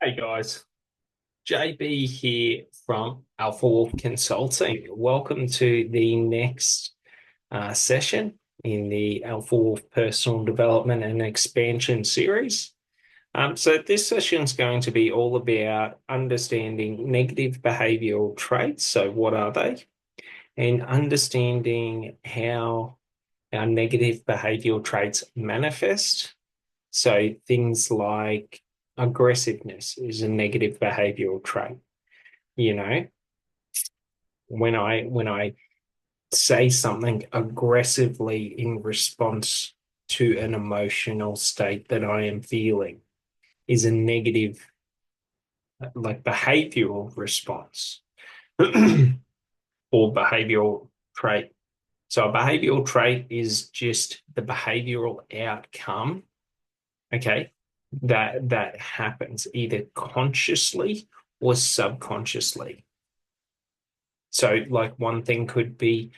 Hey guys, JB here from Alpha Wolf Consulting. Welcome to the next session in the Alpha Wolf Personal Development and Expansion series. So this session is going to be all about understanding negative behavioral traits. So what are they? And understanding how our negative behavioral traits manifest. So things like aggressiveness is a negative behavioral trait. You know, when I say something aggressively in response to an emotional state that I am feeling is a negative, like behavioral response or behavioral trait. So a behavioral trait is just the behavioral outcome, okay, that happens either consciously or subconsciously. So, like one thing could be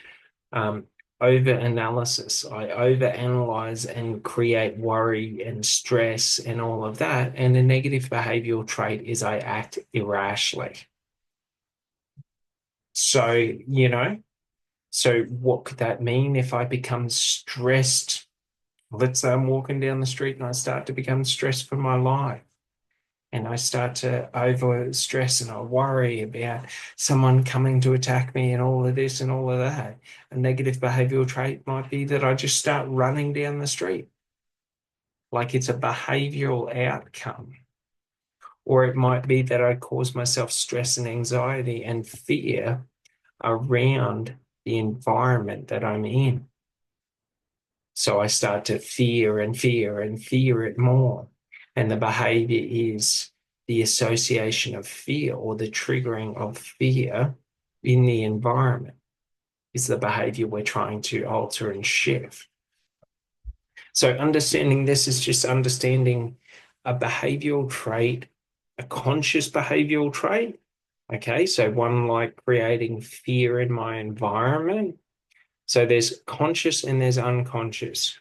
um, over analysis. I over analyze and create worry and stress and all of that. And a negative behavioral trait is I act irrationally. So, so what could that mean if I become stressed? Let's say I'm walking down the street and I start to become stressed for my life. And I start to over stress and I worry about someone coming to attack me and all of this and all of that. A negative behavioral trait might be that I just start running down the street, like it's a behavioral outcome. Or it might be that I cause myself stress and anxiety and fear around the environment that I'm in. So I start to fear and fear and fear it more. And the behavior is the association of fear or the triggering of fear in the environment is the behavior we're trying to alter and shift. So understanding this is just understanding a behavioral trait, a conscious behavioral trait. Okay, so one like creating fear in my environment. So there's conscious and there's unconscious.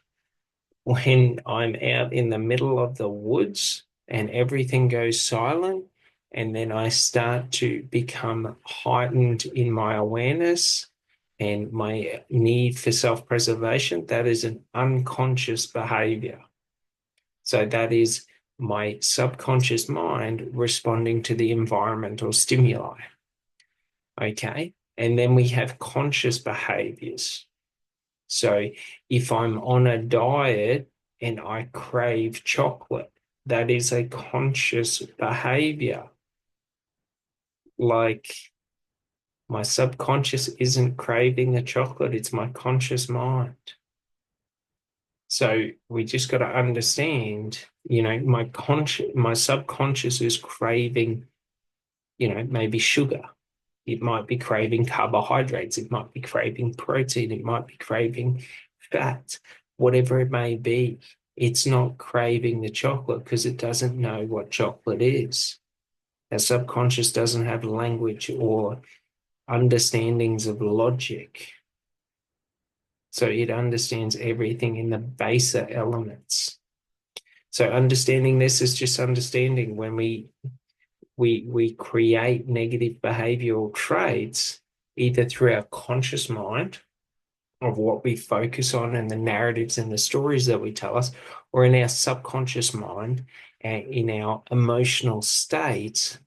When I'm out in the middle of the woods and everything goes silent, and then I start to become heightened in my awareness and my need for self-preservation, that is an unconscious behavior. So that is my subconscious mind responding to the environmental stimuli. Okay. And then we have conscious behaviors. So if I'm on a diet and I crave chocolate, that is a conscious behavior. Like my subconscious isn't craving the chocolate, it's my conscious mind. So we just got to understand, my subconscious is craving, maybe sugar. It might be craving carbohydrates. It might be craving protein. It might be craving fat, whatever it may be. It's not craving the chocolate because it doesn't know what chocolate is. Our subconscious doesn't have language or understandings of logic. So it understands everything in the baser elements. So understanding this is just understanding when we create negative behavioral traits either through our conscious mind of what we focus on and the narratives and the stories that we tell us, or in our subconscious mind and in our emotional states,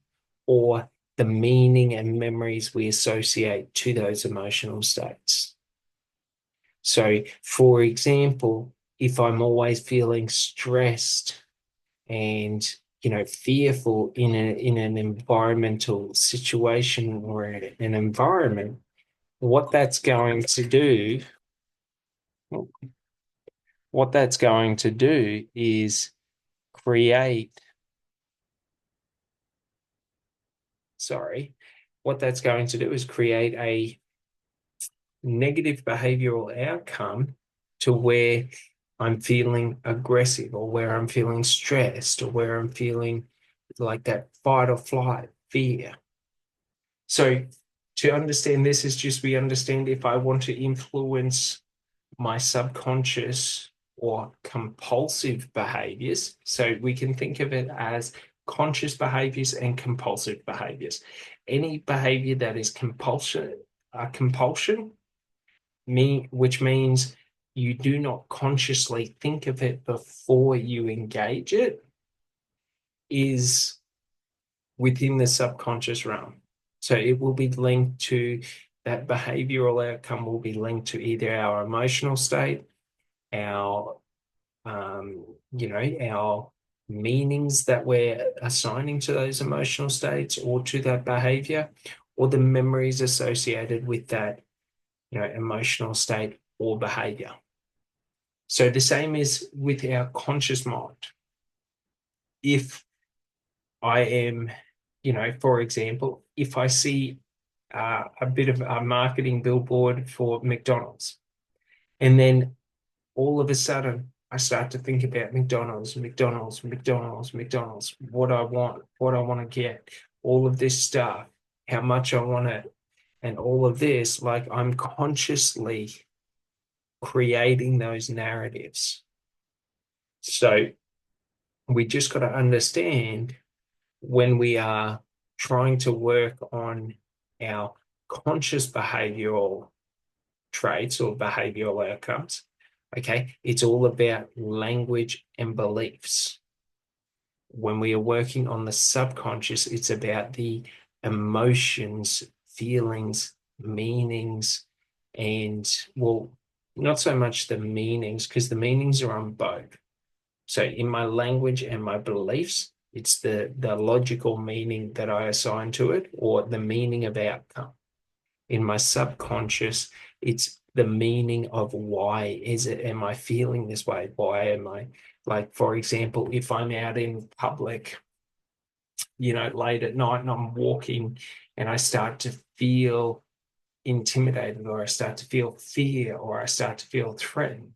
or the meaning and memories we associate to those emotional states. So, for example, if I'm always feeling stressed and fearful in an environmental situation or an environment, what that's going to do, what that's going to do is create, sorry, what that's going to do is create a negative behavioral outcome to where I'm feeling aggressive or where I'm feeling stressed or where I'm feeling like that fight or flight fear. So to understand this is just we understand if I want to influence my subconscious or compulsive behaviors. So we can think of it as conscious behaviors and compulsive behaviors. Any behavior that is compulsion, which means you do not consciously think of it before you engage it, is within the subconscious realm. So it will be linked to that behavioral outcome will be linked to either our emotional state, our our meanings that we're assigning to those emotional states or to that behavior, or the memories associated with that, emotional state or behavior. So the same is with our conscious mind. If I am, for example, if I see a bit of a marketing billboard for McDonald's, and then all of a sudden I start to think about McDonald's, McDonald's, McDonald's, McDonald's, what I want to get, all of this stuff, how much I want it, and all of this, like I'm consciously creating those narratives. So we just got to understand when we are trying to work on our conscious behavioral traits or behavioral outcomes, okay, it's all about language and beliefs. When we are working on the subconscious, it's about the emotions, feelings, meanings, and, well, not so much the meanings, because the meanings are on both. So in my language and my beliefs, it's the logical meaning that I assign to it, or the meaning of outcome. In my subconscious, it's the meaning of why am I feeling this way? Why am I, like, for example, if I'm out in public, late at night and I'm walking and I start to feel intimidated, or I start to feel fear, or I start to feel threatened,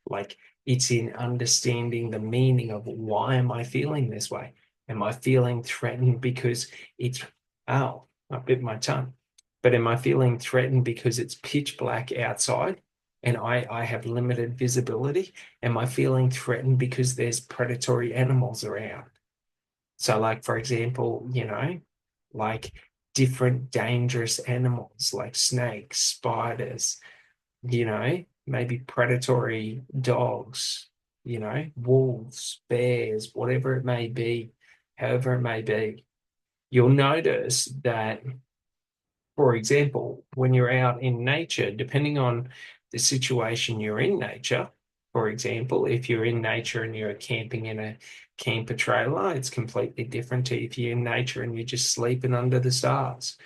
like, it's in understanding the meaning of why am I feeling this way? Am I feeling threatened because I bit my tongue. But am I feeling threatened because it's pitch black outside and I have limited visibility? Am I feeling threatened because there's predatory animals around? So, like, for example, like different dangerous animals like snakes, spiders, maybe predatory dogs, wolves, bears, whatever it may be, however it may be. You'll notice that, for example, when you're out in nature, depending on the situation you're in nature, for example, if you're in nature and you're camping in a camper trailer, it's completely different to if you're in nature and you're just sleeping under the stars.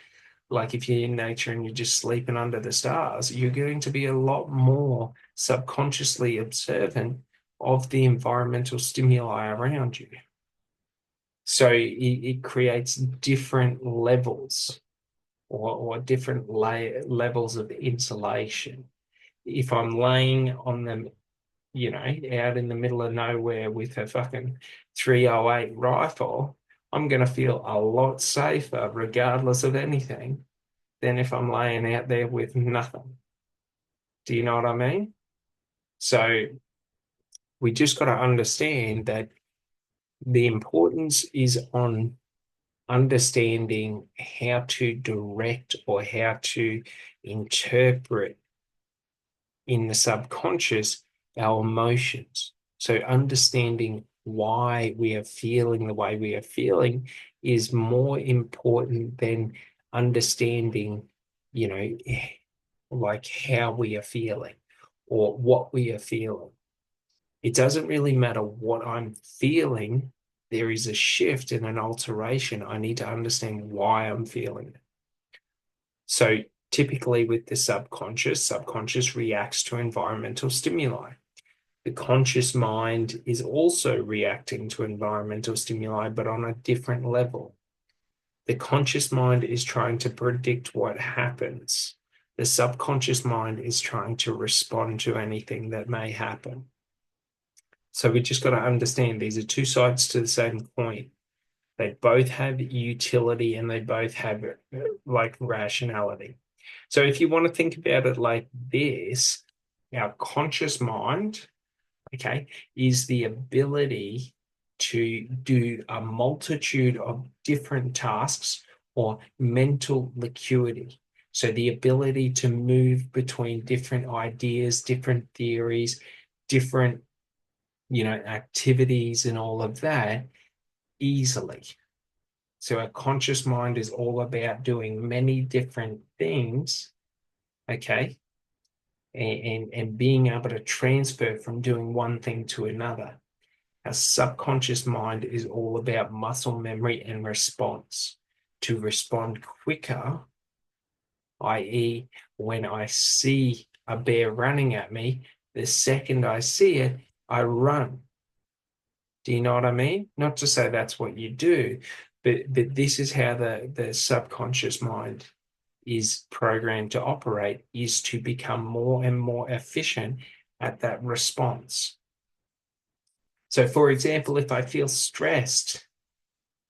Like, if you're in nature and you're just sleeping under the stars, you're going to be a lot more subconsciously observant of the environmental stimuli around you. So it creates different levels, or different levels of insulation. If I'm laying on them, out in the middle of nowhere with a fucking 308 rifle, I'm going to feel a lot safer regardless of anything than if I'm laying out there with nothing. Do you know what I mean? So we just got to understand that the importance is on understanding how to direct or how to interpret in the subconscious our emotions. So understanding why we are feeling the way we are feeling is more important than understanding, like how we are feeling or what we are feeling. It doesn't really matter what I'm feeling. There is a shift and an alteration. I need to understand why I'm feeling it. So typically with the subconscious reacts to environmental stimuli. The conscious mind is also reacting to environmental stimuli, but on a different level. The conscious mind is trying to predict what happens. The subconscious mind is trying to respond to anything that may happen. So we just got to understand these are two sides to the same coin. They both have utility and they both have like rationality. So if you want to think about it like this, our conscious mind, okay, is the ability to do a multitude of different tasks or mental acuity. So the ability to move between different ideas, different theories, different, activities and all of that easily. So our conscious mind is all about doing many different things, okay? And being able to transfer from doing one thing to another. Our subconscious mind is all about muscle memory and response. To respond quicker, i.e., when I see a bear running at me, the second I see it, I run. Do you know what I mean? Not to say that's what you do, but this is how the subconscious mind is programmed to operate, is to become more and more efficient at that response. So, for example, if I feel stressed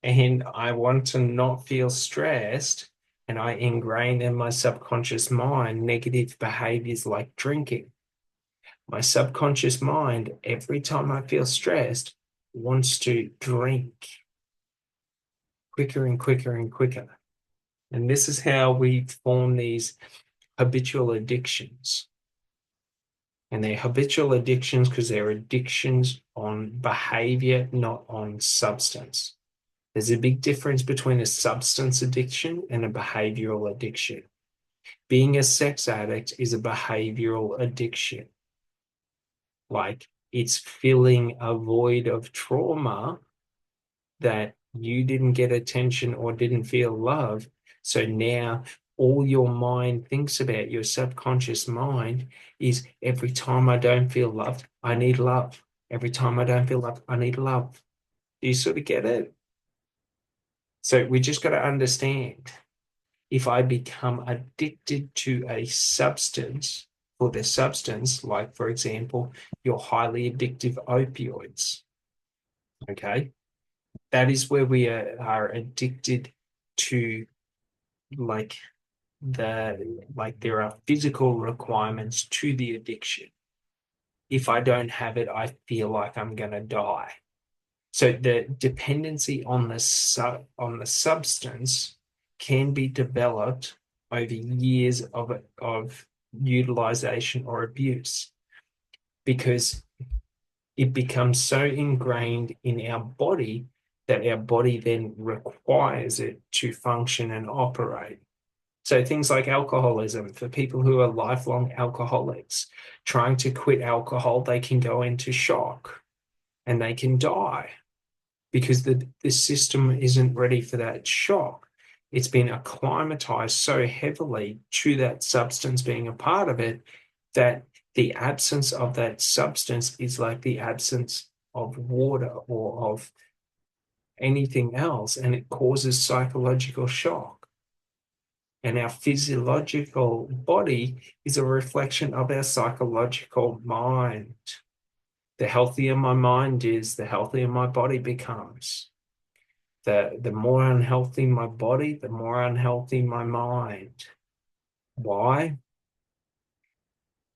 and I want to not feel stressed, and I ingrain in my subconscious mind negative behaviors like drinking, my subconscious mind, every time I feel stressed, wants to drink quicker and quicker and quicker. And this is how we form these habitual addictions. And they're habitual addictions because they're addictions on behavior, not on substance. There's a big difference between a substance addiction and a behavioral addiction. Being a sex addict is a behavioral addiction. Like it's filling a void of trauma that you didn't get attention or didn't feel love. So now all your mind thinks about, your subconscious mind, is every time I don't feel loved, I need love. Every time I don't feel loved, I need love. Do you sort of get it? So we just got to understand, if I become addicted to a substance, for the substance, like for example, your highly addictive opioids, okay, that is where we are addicted to, like there are physical requirements to the addiction. If I don't have it, I feel like I'm going to die. So the dependency on the substance can be developed over years of utilization or abuse, because it becomes so ingrained in our body that our body then requires it to function and operate. So things like alcoholism, for people who are lifelong alcoholics, trying to quit alcohol, they can go into shock and they can die because the system isn't ready for that shock. It's been acclimatized so heavily to that substance being a part of it that the absence of that substance is like the absence of water or of anything else, and it causes psychological shock. And our physiological body is a reflection of our psychological mind. The healthier my mind is, the healthier my body becomes. The more unhealthy my body, the more unhealthy my mind. Why?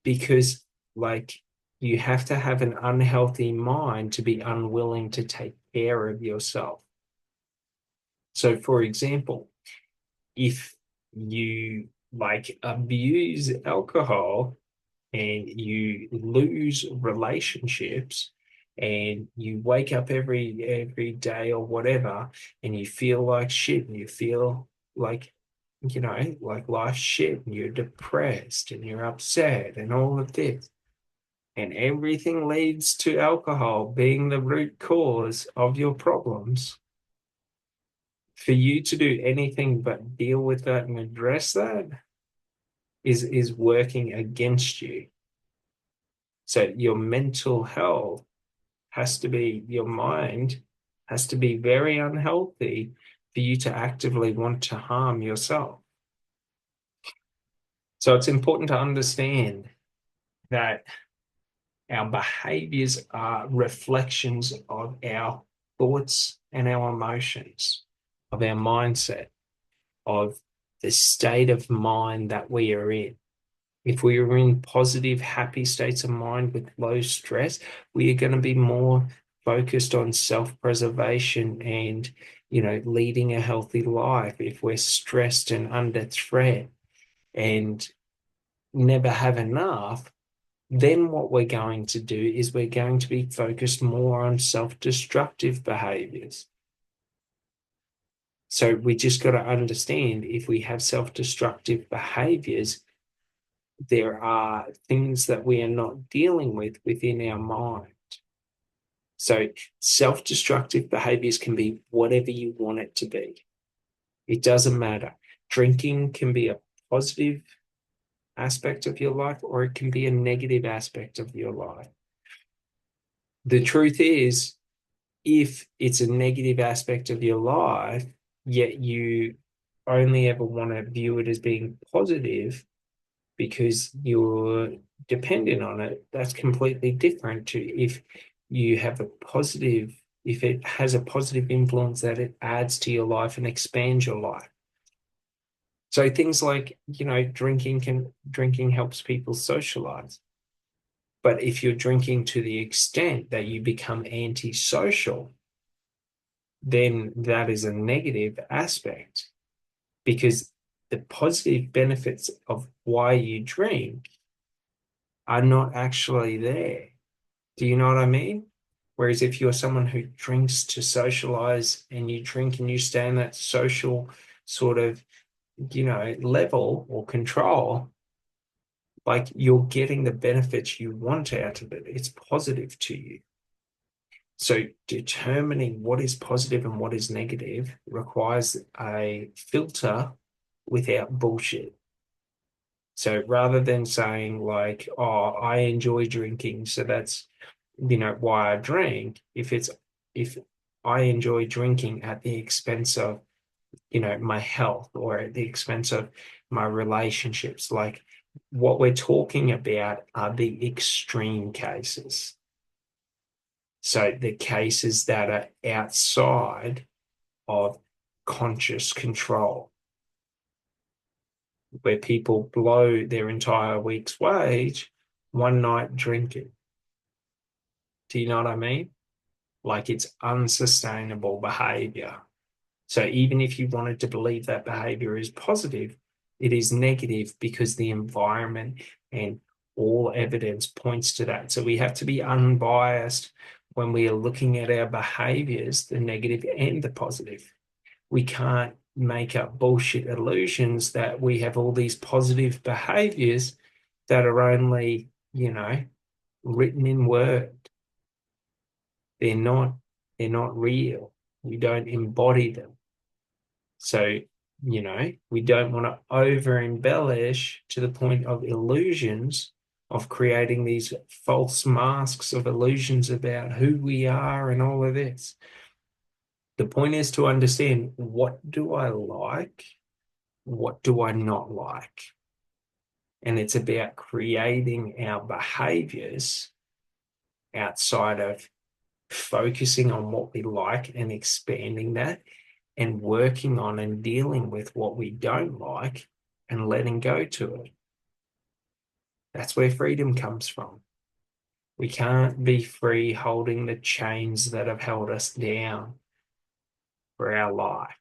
Because, like, you have to have an unhealthy mind to be unwilling to take care of yourself. So, for example, if you like abuse alcohol and you lose relationships and you wake up every day or whatever and you feel like shit and you feel like, like life's shit, and you're depressed and you're upset and all of this, and everything leads to alcohol being the root cause of your problems, for you to do anything but deal with that and address that is working against you. So your mental health has to be, your mind has to be very unhealthy for you to actively want to harm yourself. So it's important to understand that our behaviors are reflections of our thoughts and our emotions, of our mindset, of the state of mind that we are in. If we are in positive, happy states of mind with low stress, we are going to be more focused on self-preservation and, leading a healthy life, if we're stressed and under threat and never have enough, then what we're going to do is we're going to be focused more on self-destructive behaviors. So we just got to understand, if we have self-destructive behaviors, there are things that we are not dealing with within our mind. So self-destructive behaviors can be whatever you want it to be. It doesn't matter. Drinking can be a positive aspect of your life, or it can be a negative aspect of your life. The truth is, if it's a negative aspect of your life, yet you only ever want to view it as being positive because you're dependent on it, that's completely different to if you have a positive, if it has a positive influence that it adds to your life and expands your life. So things like, drinking helps people socialize. But if you're drinking to the extent that you become antisocial, then that is a negative aspect, because the positive benefits of why you drink are not actually there. Do you know what I mean? Whereas if you're someone who drinks to socialize, and you drink and you stay in that social sort of, level or control, like, you're getting the benefits you want out of it. It's positive to you. So determining what is positive and what is negative requires a filter without bullshit. So rather than saying like, oh, I enjoy drinking, so that's, why I drink, if I enjoy drinking at the expense of, my health, or at the expense of my relationships, like, what we're talking about are the extreme cases. So the cases that are outside of conscious control, where people blow their entire week's wage one night drinking. Do you know what I mean? Like, it's unsustainable behavior. So even if you wanted to believe that behavior is positive, it is negative, because the environment and all evidence points to that. So we have to be unbiased when we are looking at our behaviors, the negative and the positive. We can't make up bullshit illusions that we have all these positive behaviors that are only, written in word. They're not, they're not real. We don't embody them. So, we don't want to over embellish to the point of illusions, of creating these false masks of illusions about who we are and all of this. The point is to understand, what do I like? What do I not like? And it's about creating our behaviors outside of focusing on what we like and expanding that, and working on and dealing with what we don't like and letting go to it. That's where freedom comes from. We can't be free holding the chains that have held us down for our life.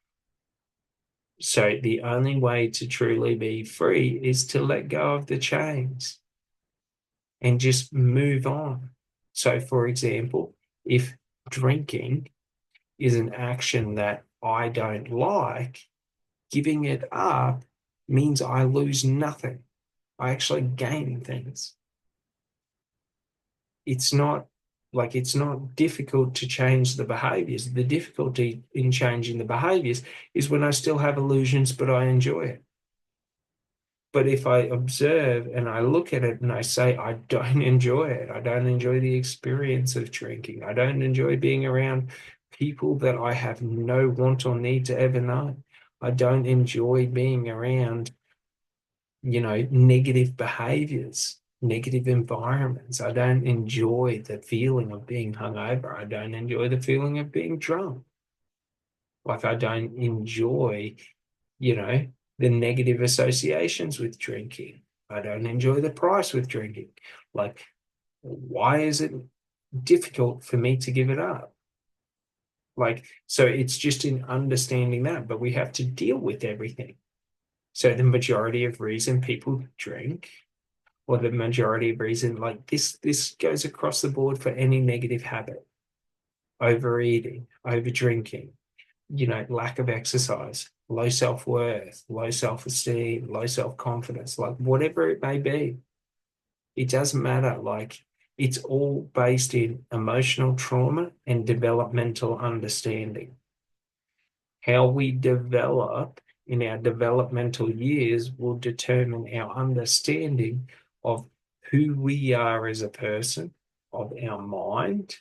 So the only way to truly be free is to let go of the chains and just move on. So, for example, if drinking is an action that I don't like, giving it up means I lose nothing. I actually gain things. It's not difficult to change the behaviors. The difficulty in changing the behaviors is when I still have illusions, but I enjoy it. But if I observe and I look at it and I say, I don't enjoy it, I don't enjoy the experience of drinking, I don't enjoy being around people that I have no want or need to ever know, I don't enjoy being around, negative behaviors, negative environments. I don't enjoy the feeling of being hungover. I don't enjoy the feeling of being drunk. Like, I don't enjoy, you know, the negative associations with drinking. I don't enjoy the price with drinking. Like, why is it? difficult for me to give it up. Like, so it's just in understanding that, but we have to deal with everything. So the majority of reason people drink, or the majority of reason, like this goes across the board for any negative habit, overeating, over drinking, lack of exercise, low self-worth, low self-esteem, low self-confidence, like whatever it may be. It doesn't matter. Like it's all based in emotional trauma and developmental understanding. How we develop in our developmental years will determine our understanding of who we are as a person, of our mind,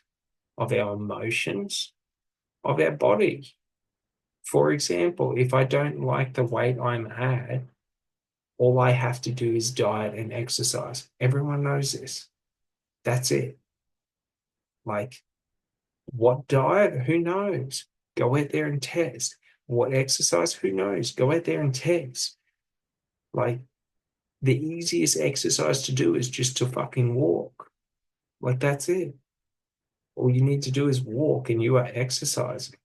of our emotions, of our body. For example, if I don't like the weight I'm at, all I have to do is diet and exercise. Everyone knows this. That's it. Like, what diet? Who knows? Go out there and test. What exercise? Who knows? Go out there and test. Like, the easiest exercise to do is just to fucking walk. Like, that's it. All you need to do is walk and you are exercising.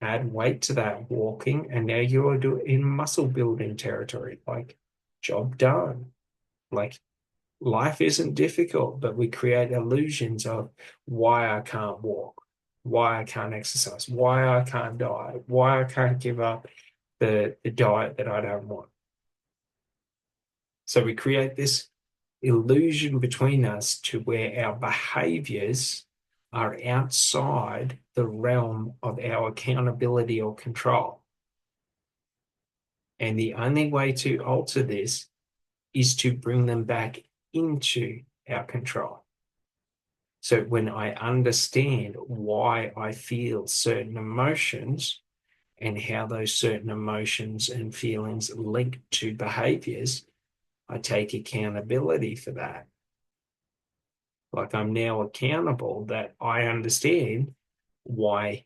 Add weight to that walking, and now you are doing in muscle building territory. Like, job done. Like, life isn't difficult, but we create illusions of why I can't walk, why I can't exercise, why I can't diet, why I can't give up the diet that I don't want. So we create this illusion between us to where our behaviors are outside the realm of our accountability or control. And the only way to alter this is to bring them back into our control. So when I understand why I feel certain emotions and how those certain emotions and feelings link to behaviors, I take accountability for that. Like I'm now accountable that I understand why,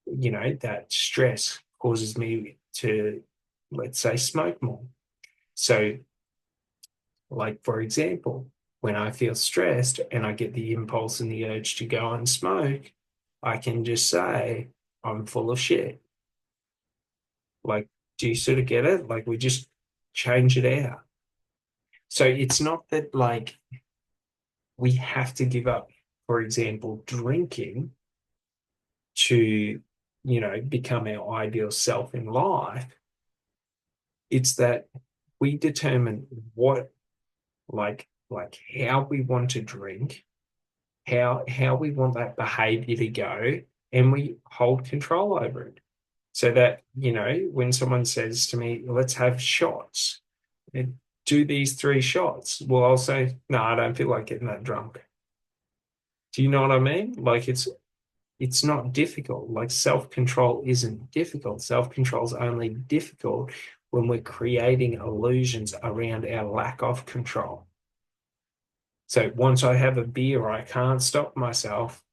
that stress causes me to, let's say, smoke more. So, like, for example, when I feel stressed and I get the impulse and the urge to go and smoke, I can just say, I'm full of shit. Like, do you sort of get it? Like, we just change it out. So it's not that, like, we have to give up, for example, drinking to, become our ideal self in life. It's that we determine what, like how we want to drink, how we want that behavior to go, and we hold control over it. So that, when someone says to me, let's have shots, and do these 3 shots, well, I'll say, no, I don't feel like getting that drunk. Do you know what I mean? Like it's not difficult. Like self-control isn't difficult. Self-control is only difficult when we're creating illusions around our lack of control. So once I have a beer, I can't stop myself.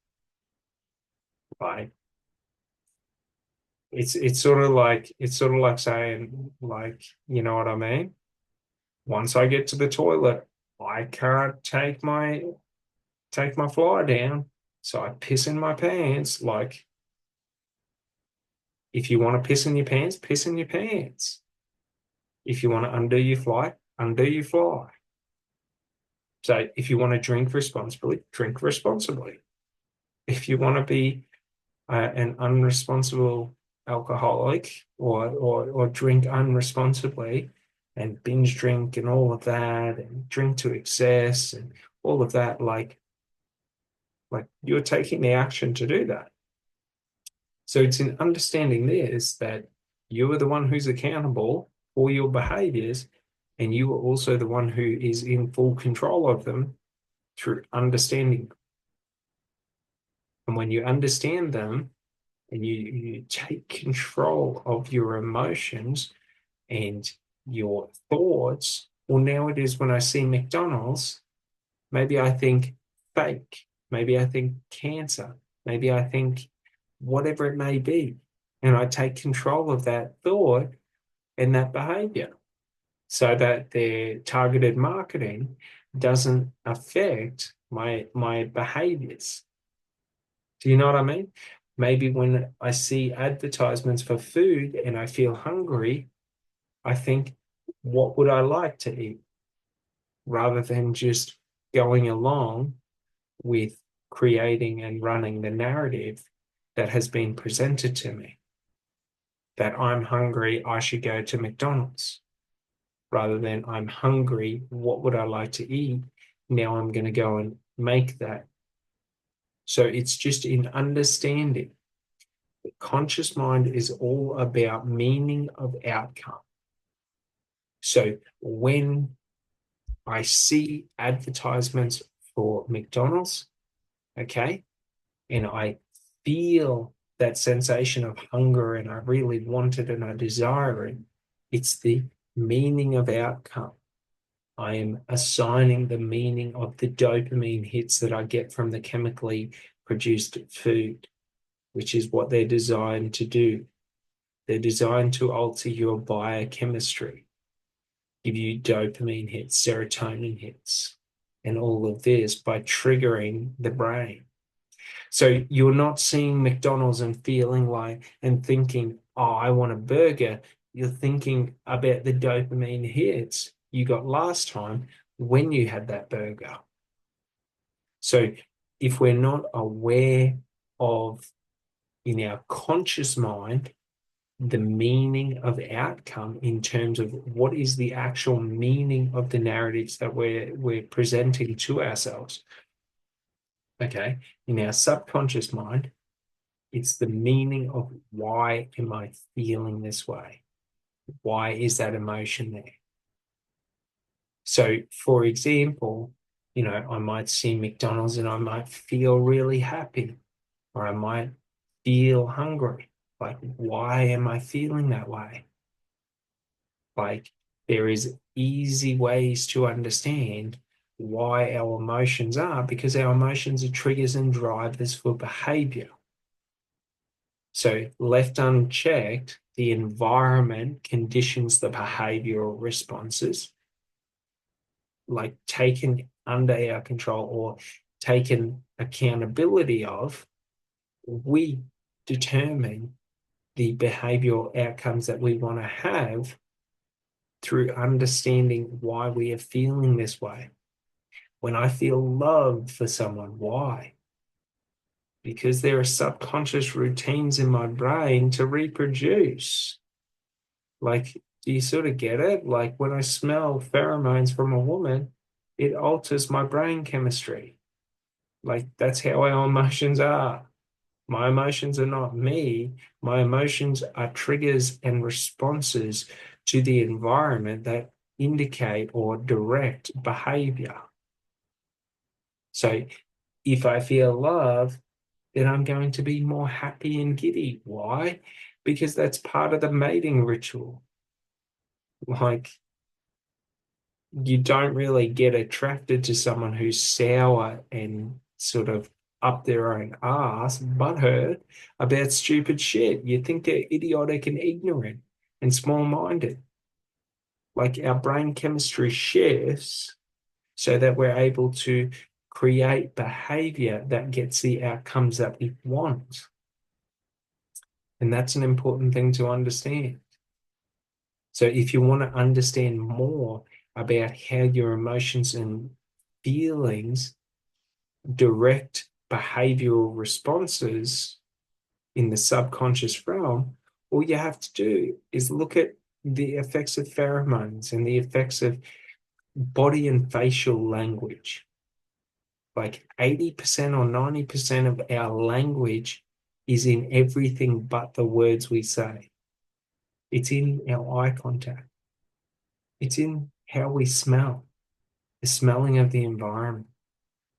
Like it's sort of like saying, like, you know what I mean? Once I get to the toilet, I can't take my fly down. So I piss in my pants. Like, if you want to piss in your pants, piss in your pants. If you want to undo your fly, undo your fly. So if you want to drink responsibly, drink responsibly. If you want to be an unresponsible alcoholic, or drink unresponsibly and binge drink and all of that, and drink to excess and all of that, like you're taking the action to do that. So it's in understanding this that you are the one who's accountable for your behaviors, and you are also the one who is in full control of them through understanding. And when you understand them and you take control of your emotions and your thoughts, well, now it is when I see McDonald's, maybe I think fake, maybe I think cancer, maybe I think whatever it may be. And I take control of that thought and that behavior so that their targeted marketing doesn't affect my behaviors. Do you know what I mean? Maybe when I see advertisements for food and I feel hungry, I think, what would I like to eat? Rather than just going along with creating and running the narrative that has been presented to me that I'm hungry, I should go to McDonald's, rather than I'm hungry, what would I like to eat? Now I'm going to go and make that. So it's just in understanding. The conscious mind is all about meaning of outcome. So when I see advertisements for McDonald's, okay, and I feel that sensation of hunger and I really want it and I desire it, it's the meaning of outcome. I am assigning the meaning of the dopamine hits that I get from the chemically produced food, which is what they're designed to do. They're designed to alter your biochemistry, give you dopamine hits, serotonin hits, and all of this by triggering the brain. So you're not seeing McDonald's and feeling like and thinking, oh, I want a burger. You're thinking about the dopamine hits you got last time when you had that burger. So if we're not aware of, in our conscious mind, the meaning of outcome in terms of what is the actual meaning of the narratives that we're presenting to ourselves. Okay, in our subconscious mind, it's the meaning of why am I feeling this way? Why is that emotion there? So, for example, I might see McDonald's and I might feel really happy, or I might feel hungry. Like, why am I feeling that way? Like, there is easy ways to understand why our emotions are, because our emotions are triggers and drivers for behavior. So left unchecked, the environment conditions the behavioral responses, like taken under our control or taken accountability of, we determine the behavioral outcomes that we want to have through understanding why we are feeling this way. When I feel love for someone, why? Because there are subconscious routines in my brain to reproduce. Like, do you sort of get it? Like when I smell pheromones from a woman, it alters my brain chemistry. Like that's how our emotions are. My emotions are not me. My emotions are triggers and responses to the environment that indicate or direct behavior. So if I feel love, then I'm going to be more happy and giddy. Why? Because that's part of the mating ritual. Like, you don't really get attracted to someone who's sour and sort of up their own ass, butthurt about stupid shit. You think they're idiotic and ignorant and small-minded. Like our brain chemistry shifts so that we're able to create behavior that gets the outcomes that we want. And that's an important thing to understand. So if you want to understand more about how your emotions and feelings direct behavioral responses in the subconscious realm, all you have to do is look at the effects of pheromones and the effects of body and facial language. Like 80% or 90% of our language is in everything but the words we say. It's in our eye contact. It's in how we smell, the smelling of the environment.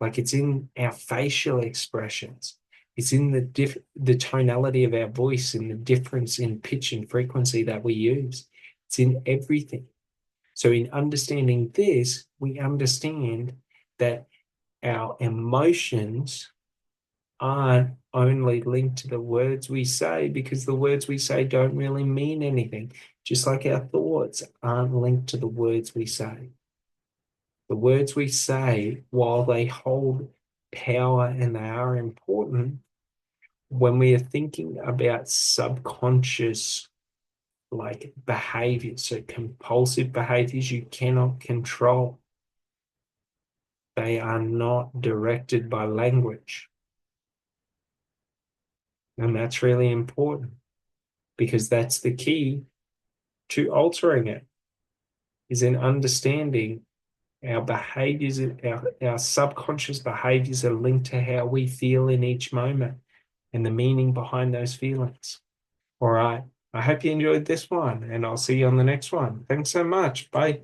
Like it's in our facial expressions. It's in the tonality of our voice and the difference in pitch and frequency that we use. It's in everything. So in understanding this, we understand that our emotions aren't only linked to the words we say, because the words we say don't really mean anything, just like our thoughts aren't linked to the words we say. The words we say, while they hold power and they are important, when we are thinking about subconscious like behaviors, so compulsive behaviors you cannot control, they are not directed by language. And that's really important because that's the key to altering it, is in understanding our behaviors, our subconscious behaviors are linked to how we feel in each moment and the meaning behind those feelings. All right. I hope you enjoyed this one, and I'll see you on the next one. Thanks so much. Bye.